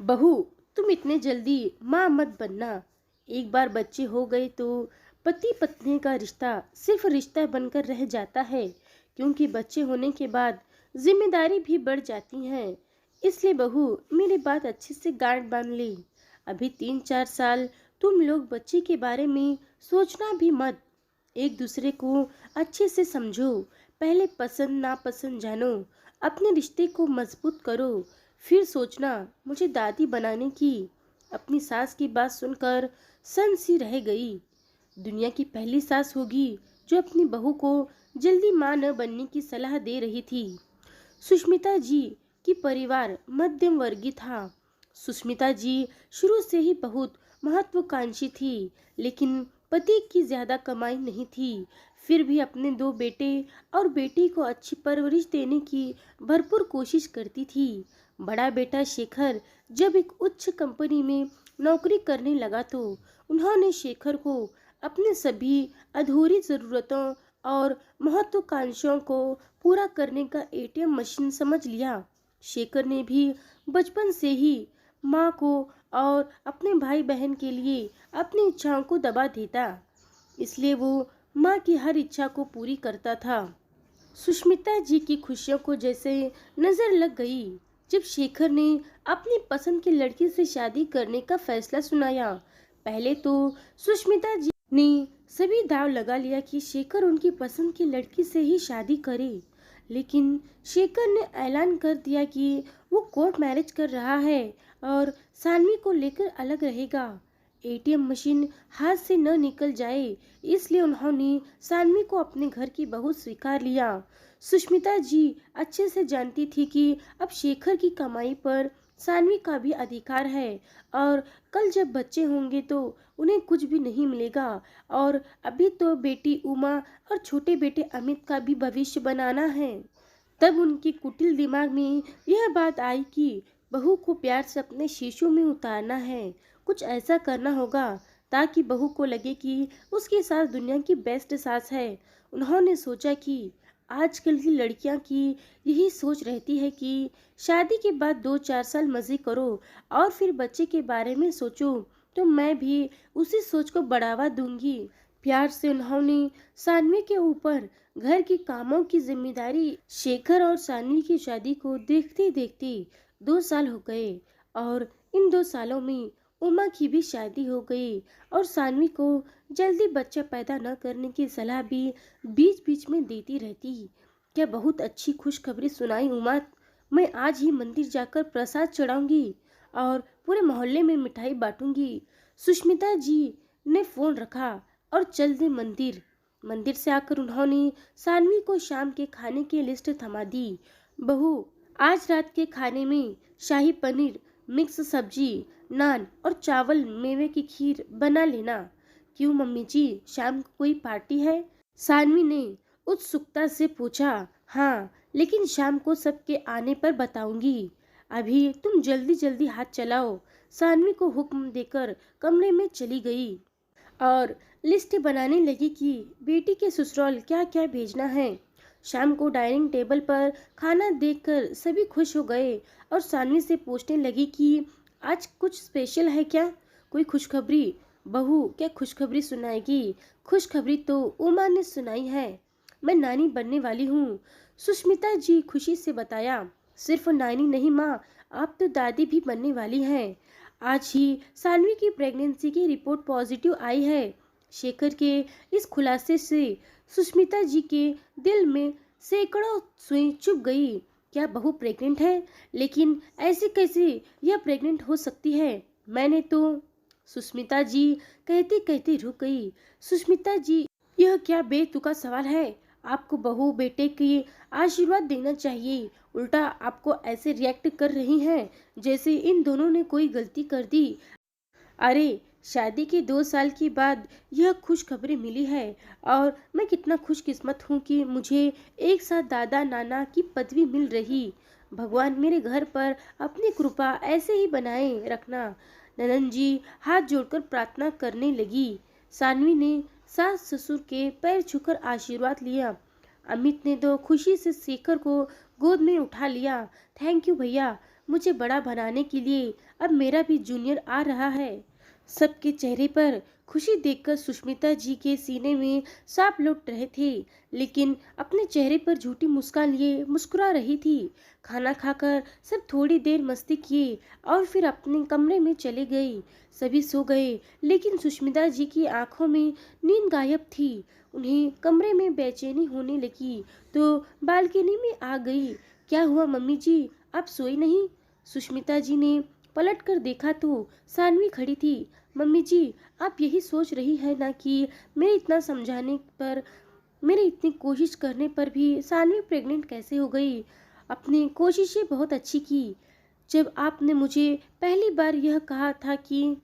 बहू, तुम इतने जल्दी माँ मत बनना। एक बार बच्चे हो गए तो पति पत्नी का रिश्ता सिर्फ रिश्ता बनकर रह जाता है, क्योंकि बच्चे होने के बाद जिम्मेदारी भी बढ़ जाती हैं। इसलिए बहू, मेरी बात अच्छे से गांठ बांध ली। अभी 3-4 साल तुम लोग बच्चे के बारे में सोचना भी मत। एक दूसरे को अच्छे से समझो, पहले पसंद नापसंद जानो, अपने रिश्ते को मजबूत करो, फिर सोचना। मुझे दादी बनाने की। अपनी सास की बात सुनकर सन सी रह गई। दुनिया की पहली सास होगी जो अपनी बहू को जल्दी मां न बनने की सलाह दे रही थी। सुष्मिता जी की परिवार मध्यम वर्गीय था। सुष्मिता जी शुरू से ही बहुत महत्वाकांक्षी थी, लेकिन पति की ज्यादा कमाई नहीं थी। फिर भी अपने 2 बेटे और बेटी को अच्छी परवरिश देने की भरपूर कोशिश करती थी। बड़ा बेटा शेखर जब एक उच्च कंपनी में नौकरी करने लगा तो उन्होंने शेखर को अपने सभी अधूरी जरूरतों और महत्वाकांक्षाओं को पूरा करने का एटीएम मशीन समझ लिया। शेखर ने भी बचपन से ही माँ को और अपने भाई बहन के लिए अपनी इच्छाओं को दबा देता, इसलिए वो माँ की हर इच्छा को पूरी करता था। सुष्मिता जी की खुशियों को जैसे नजर लग गई जब शेखर ने अपनी पसंद की लड़की से शादी करने का फैसला सुनाया। पहले तो सुष्मिता जी ने सभी दांव लगा लिया कि शेखर उनकी पसंद की लड़की से ही शादी करे, लेकिन शेखर ने ऐलान कर दिया कि वो कोर्ट मैरिज कर रहा है और सानवी को लेकर अलग रहेगा। एटीएम मशीन हाथ से न निकल जाए, इसलिए उन्होंने सानवी को अपने घर की बहू स्वीकार लिया। सुष्मिता जी अच्छे से जानती थी कि अब शेखर की कमाई पर सानवी का भी अधिकार है और कल जब बच्चे होंगे तो उन्हें कुछ भी नहीं मिलेगा। और अभी तो बेटी उमा और छोटे बेटे अमित का भी भविष्य बनाना है। तब उनकी कुटिल दिमाग में यह बात आई कि बहू को प्यार से अपने शीशों में उतारना है। कुछ ऐसा करना होगा ताकि बहू को लगे कि उसकी सास दुनिया की बेस्ट सास है। उन्होंने सोचा कि आजकल की लड़कियां की यही सोच रहती है कि शादी के बाद 2-4 साल मजे करो और फिर बच्चे के बारे में सोचो, तो मैं भी उसी सोच को बढ़ावा दूंगी। प्यार से उन्होंने सानवी के ऊपर घर के कामों की जिम्मेदारी शेखर और सानवी की शादी को देखते देखते 2 साल हो गए और इन 2 सालों में उमा की भी शादी हो गई और सानवी को जल्दी बच्चा पैदा न करने की सलाह भी बीच बीच में देती रहती। क्या बहुत अच्छी खुशखबरी सुनाई उमा। मैं आज ही मंदिर जाकर प्रसाद चढ़ाऊंगी और पूरे मोहल्ले में मिठाई बांटूंगी। सुष्मिता जी ने फोन रखा और चल दी मंदिर। मंदिर से आकर उन्होंने सानवी को शाम के खाने की लिस्ट थमा दी। बहू, आज रात के खाने में शाही पनीर, मिक्स सब्जी, नान और चावल मेवे की खीर बना लेना। क्यों मम्मी जी, शाम को कोई पार्टी है? सानवी ने उत्सुकता से पूछा। हाँ, लेकिन शाम को सबके आने पर बताऊंगी। अभी तुम जल्दी जल्दी हाथ चलाओ। सानवी को हुक्म देकर कमरे में चली गई और लिस्ट बनाने लगी कि बेटी के ससुराल क्या क्या भेजना है। शाम को डाइनिंग टेबल पर खाना देखकर सभी खुश हो गए और सानवी से पूछने लगी कि आज कुछ स्पेशल है क्या? कोई खुशखबरी? बहू, क्या खुशखबरी सुनाएगी? खुशखबरी तो उमा ने सुनाई है, मैं नानी बनने वाली हूँ। सुष्मिता जी खुशी से बताया। सिर्फ नानी नहीं माँ, आप तो दादी भी बनने वाली हैं। आज ही सानवी की प्रेगनेंसी की रिपोर्ट पॉजिटिव आई है। शेखर के इस खुलासे से सुष्मिता जी के दिल में सैकड़ों सुई चुभ गई। क्या बहू प्रेग्नेंट है? लेकिन ऐसे कैसे यह प्रेग्नेंट हो सकती है? मैंने तो सुष्मिता जी कहते कहते रुक गई। सुष्मिता जी, यह क्या बेतुका सवाल है? आपको बहू बेटे की आशीर्वाद देना चाहिए, उल्टा आपको ऐसे रिएक्ट कर रही हैं जैसे इन दोनों ने कोई गलती कर दी। अरे, शादी के 2 साल के बाद यह खुशखबरी मिली है और मैं कितना खुशकिस्मत हूँ कि मुझे एक साथ दादा नाना की पदवी मिल रही। भगवान मेरे घर पर अपनी कृपा ऐसे ही बनाए रखना। ननन जी हाथ जोड़कर प्रार्थना करने लगी। सानवी ने सास ससुर के पैर छूकर आशीर्वाद लिया। अमित ने तो खुशी से शेखर को गोद में उठा लिया। थैंक यू भैया, मुझे बड़ा बनाने के लिए अब मेरा भी जूनियर आ रहा है। सबके चेहरे पर खुशी देखकर सुष्मिता जी के सीने में सांप लौट रहे थे, लेकिन अपने चेहरे पर झूठी मुस्कान लिए मुस्कुरा रही थी। खाना खाकर सब थोड़ी देर मस्ती किए और फिर अपने कमरे में चले गए। सभी सो गए, लेकिन सुष्मिता जी की आंखों में नींद गायब थी। उन्हें कमरे में बेचैनी होने लगी तो बालकनी में आ गई। क्या हुआ मम्मी जी, आप सोई नहीं? सुष्मिता जी ने पलट कर देखा तो सानवी खड़ी थी। मम्मी जी, आप यही सोच रही है ना कि मेरे इतना समझाने पर, मेरी इतनी कोशिश करने पर भी सानवी प्रेग्नेंट कैसे हो गई? अपनी कोशिशें बहुत अच्छी की। जब आपने मुझे पहली बार यह कहा था कि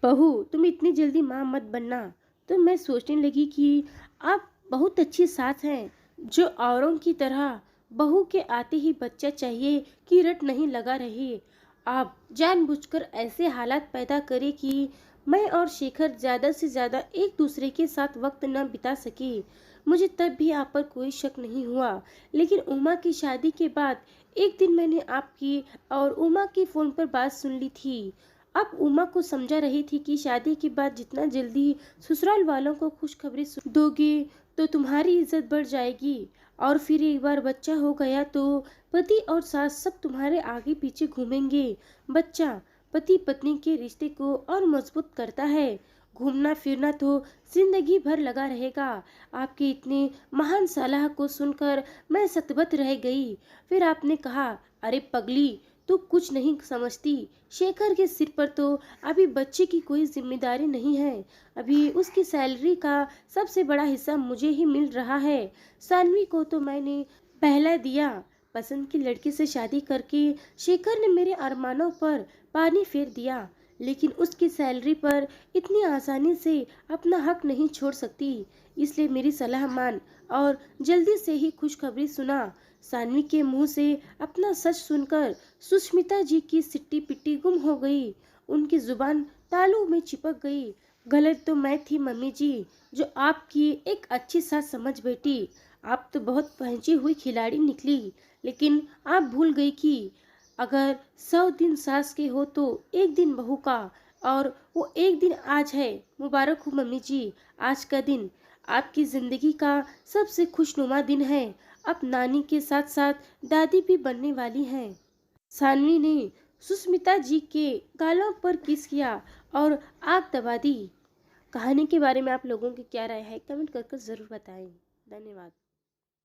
बहू तुम इतनी जल्दी माँ मत बनना, तो मैं सोचने लगी कि आप बहुत अच्छी सास हैं, जो औरों की तरह बहू के आते ही बच्चा चाहिए कि रट नहीं लगा रही। आप जानबूझकर ऐसे हालात पैदा करे कि मैं और शेखर ज्यादा से ज्यादा एक दूसरे के साथ वक्त न बिता सके। मुझे तब भी आप पर कोई शक नहीं हुआ, लेकिन उमा की शादी के बाद एक दिन मैंने आपकी और उमा की फोन पर बात सुन ली थी। आप उमा को समझा रही थी कि शादी के बाद जितना जल्दी ससुराल वालों को खुशखबरी दोगे तो तुम्हारी इज्जत बढ़ जाएगी, और फिर एक बार बच्चा हो गया तो पति और सास सब तुम्हारे आगे पीछे घूमेंगे। बच्चा पति पत्नी के रिश्ते को और मजबूत करता है। घूमना फिरना तो जिंदगी भर लगा रहेगा। आपके इतने महान सलाह को सुनकर मैं सतबत रह गई। फिर आपने कहा, अरे पगली, तू कुछ नहीं समझती। शेखर के सिर पर तो अभी बच्चे की कोई जिम्मेदारी नहीं है। अभी उसकी सैलरी का सबसे बड़ा हिस्सा मुझे ही मिल रहा है। सानवी को तो मैंने पहला दिया। पसंद की लड़की से शादी करके शेखर ने मेरे अरमानों पर पानी फेर दिया, लेकिन उसकी सैलरी पर इतनी आसानी से अपना हक नहीं छोड़ सकती। इसलिए मेरी सलाह मान और जल्दी से ही खुशखबरी सुना। सानवी के मुंह से अपना सच सुनकर सुष्मिता जी की सिट्टी पिट्टी गुम हो गई। उनकी जुबान तालू में चिपक गई। गलत तो मैं थी मम्मी जी, जो आपकी एक अच्छी सास समझ बैठी। आप तो बहुत पहुंची हुई खिलाड़ी निकली, लेकिन आप भूल गई कि अगर 100 दिन सास के हो तो एक दिन बहू का, और वो एक दिन आज है। मुबारक हो मम्मी जी, आज का दिन आपकी जिंदगी का सबसे खुशनुमा दिन है। अब नानी के साथ साथ दादी भी बनने वाली हैं। सानवी ने सुष्मिता जी के गालों पर किस किया और आग दबा दी। कहानी के बारे में आप लोगों की क्या राय है, कमेंट कर जरूर बताएं। धन्यवाद।